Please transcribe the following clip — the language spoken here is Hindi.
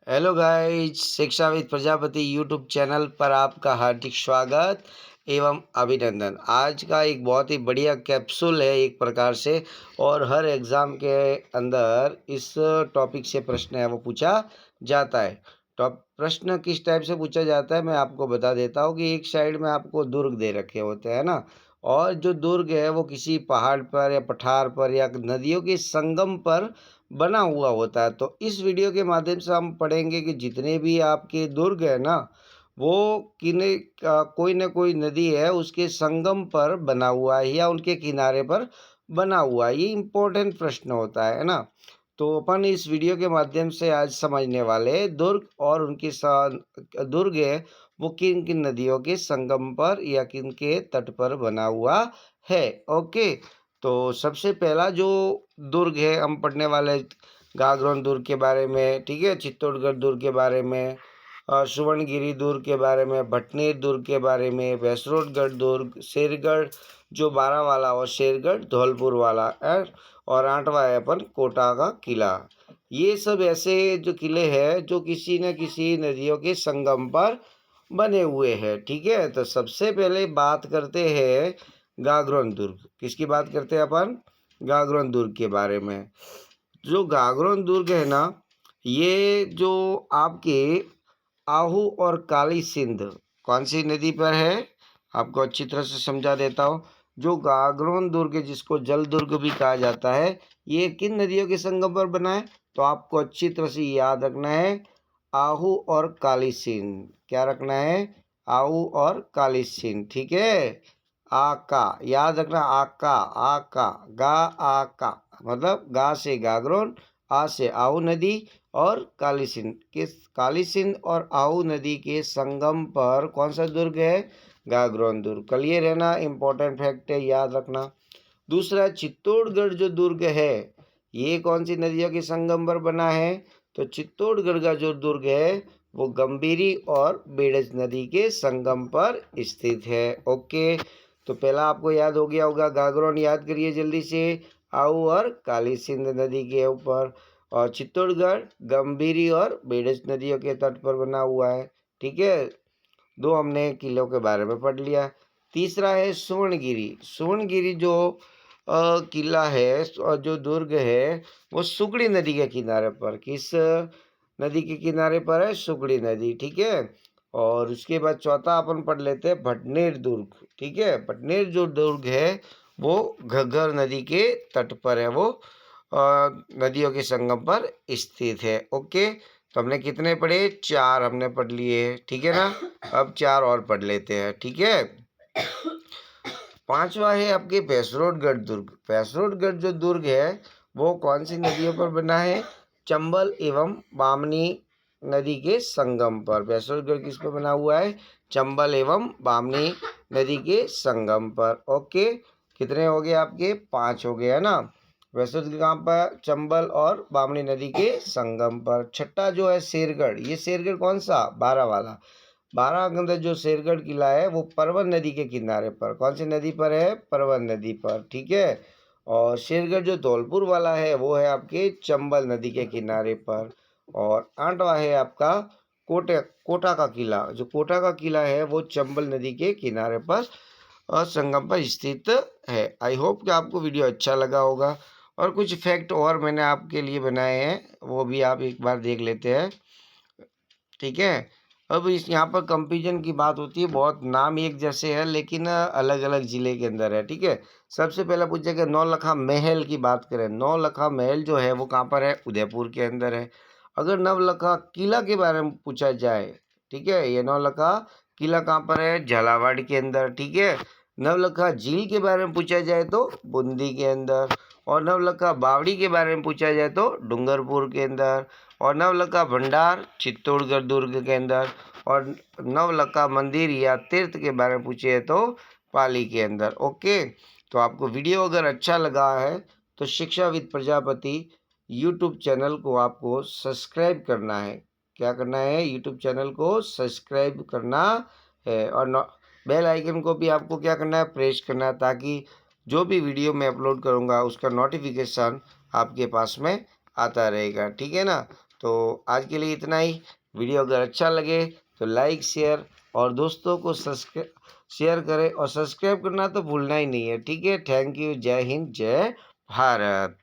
हेलो गाइस, शिक्षाविद प्रजापति यूट्यूब चैनल पर आपका हार्दिक स्वागत एवं अभिनंदन। आज का एक बहुत ही बढ़िया कैप्सूल है एक प्रकार से, और हर एग्ज़ाम के अंदर इस टॉपिक से प्रश्न है वो पूछा जाता है। प्रश्न किस टाइप से पूछा जाता है मैं आपको बता देता हूँ कि एक साइड में आपको दुर्ग दे रखे होते हैं ना, और जो दुर्ग है वो किसी पहाड़ पर या पठार पर या नदियों के संगम पर बना हुआ होता है। तो इस वीडियो के माध्यम से हम पढ़ेंगे कि जितने भी आपके दुर्ग है ना, वो किने कोई न कोई नदी है उसके संगम पर बना हुआ है या उनके किनारे पर बना हुआ है। ये इम्पोर्टेंट प्रश्न होता है ना। तो अपन इस वीडियो के माध्यम से आज समझने वाले हैं दुर्ग और उनके दुर्ग है वो किन किन नदियों के संगम पर या किन के तट पर बना हुआ है। ओके, तो सबसे पहला जो दुर्ग है हम पढ़ने वाले गागरोन दुर्ग के बारे में, ठीक है, चित्तौड़गढ़ दुर्ग के बारे में, सुवर्णगिरी दुर्ग के बारे में, भटनेर दुर्ग के बारे में, भैंसरोडगढ़ दुर्ग, शेरगढ़ जो बारह वाला और शेरगढ़ धौलपुर वाला है, और आठवां है अपन कोटा का किला। ये सब ऐसे जो किले हैं जो किसी न किसी नदियों के संगम पर बने हुए हैं, ठीक है। तो सबसे पहले बात करते हैं गागरोन दुर्ग। किसकी बात करते हैं अपन? गागरोन दुर्ग के बारे में। जो गागरोन दुर्ग है ना, ये जो आपके आहू और काली सिंध कौन सी नदी पर है आपको अच्छी तरह से समझा देता हूँ। जो गागरोन दुर्ग है जिसको जल दुर्ग भी कहा जाता है, ये किन नदियों के संगम पर बना है? तो आपको अच्छी तरह से याद रखना है आहू और काली सिंध। क्या रखना है? आहू और काली सिंध, ठीक है। आका याद रखना, आका आका गा आका मतलब गा से गागरोन, आ से आहू नदी और काली सिंध के काली सिंध और आहू नदी के संगम पर कौन सा दुर्ग है? गागरोन दुर्ग। क्लियर है ना? इंपॉर्टेंट फैक्ट है, याद रखना। दूसरा, चित्तौड़गढ़ जो दुर्ग है ये कौन सी नदियों के संगम पर बना है? तो चित्तौड़गढ़ का जो दुर्ग है वो गंभीरी और बेड़ज नदी के संगम पर स्थित है। ओके, तो पहला आपको याद हो गया होगा, गागरोन याद करिए जल्दी से, आहू और काली सिंध नदी के ऊपर, और चित्तौड़गढ़ गंभीरी और बेड़ज नदियों के तट पर बना हुआ है, ठीक है। दो हमने किलों के बारे में पढ़ लिया। तीसरा है सुवर्णगिरी। सुवर्णगिरी जो किला है और जो दुर्ग है वो सुगड़ी नदी के किनारे पर, किस नदी के किनारे पर है? सुगड़ी नदी, ठीक है। और उसके बाद चौथा अपन पढ़ लेते हैं भटनेर दुर्ग, ठीक है। भटनेर जो दुर्ग है वो घग्गर नदी के तट पर है, वो नदियों के संगम पर स्थित है। ओके, तो हमने कितने पढ़े? 4 हमने पढ़ लिए, ठीक है ना। अब 4 और पढ़ लेते हैं, ठीक है। पांचवा है आपके भैंसरोडगढ़ दुर्ग। भैंसरोडगढ़ जो दुर्ग है वो कौन सी नदियों पर बना है? चंबल एवं बामनी नदी के संगम पर। भैंसरोडगढ़ किस पर बना हुआ है? चंबल एवं बामनी नदी के संगम पर। ओके, कितने हो गए आपके? 5 हो गए, है ना। भैंसरोडगढ़ कहाँ पर? चंबल और बामनी नदी के संगम पर। छठा जो है शेरगढ़, ये शेरगढ़ कौन सा? 12 वाला। 12 के अंदर जो शेरगढ़ किला है वो परवन नदी के किनारे पर, कौन सी नदी पर है? परवन नदी पर, ठीक है। और शेरगढ़ जो धौलपुर वाला है वो है आपके चंबल नदी के किनारे पर। और 8वां है आपका कोटा का किला। जो कोटा का किला है वो चंबल नदी के किनारे पर और संगम पर स्थित है। आई होप कि आपको वीडियो अच्छा लगा होगा, और कुछ फैक्ट और मैंने आपके लिए बनाए हैं वो भी आप एक बार देख लेते हैं, ठीक है। अब इस यहाँ पर कंपेरिजन की बात होती है, बहुत नाम एक जैसे है लेकिन अलग अलग जिले के अंदर है, ठीक है। सबसे पहला पूछा कि नौलखा महल की बात करें। नौलखा महल जो है वो कहाँ पर है? उदयपुर के अंदर है। अगर नवलखा किला के बारे में पूछा जाए, ठीक है, ये नौलखा किला कहाँ पर है? झालावाड़ के अंदर, ठीक है। नवलखा झील के बारे में पूछा जाए तो बूंदी के अंदर, और नवलखा बावड़ी के बारे में पूछा जाए तो डूंगरपुर के अंदर, और नवलखा भंडार चित्तौड़गढ़ दुर्ग के अंदर, और नवलखा मंदिर या तीर्थ के बारे में पूछे तो पाली के अंदर। ओके, तो आपको वीडियो अगर अच्छा लगा है तो शिक्षाविद प्रजापति यूट्यूब चैनल को आपको सब्सक्राइब करना है। क्या करना है? यूट्यूब चैनल को सब्सक्राइब करना है, और बेल आइकन को भी आपको क्या करना है? प्रेस करना है, ताकि जो भी वीडियो मैं अपलोड करूँगा उसका नोटिफिकेशन आपके पास में आता रहेगा, ठीक है ना। तो आज के लिए इतना ही। वीडियो अगर अच्छा लगे तो लाइक शेयर और दोस्तों को सब्सक्राइब शेयर करें और सब्सक्राइब करना तो भूलना ही नहीं है। ठीक है, थैंक यू, जय हिंद, जय भारत।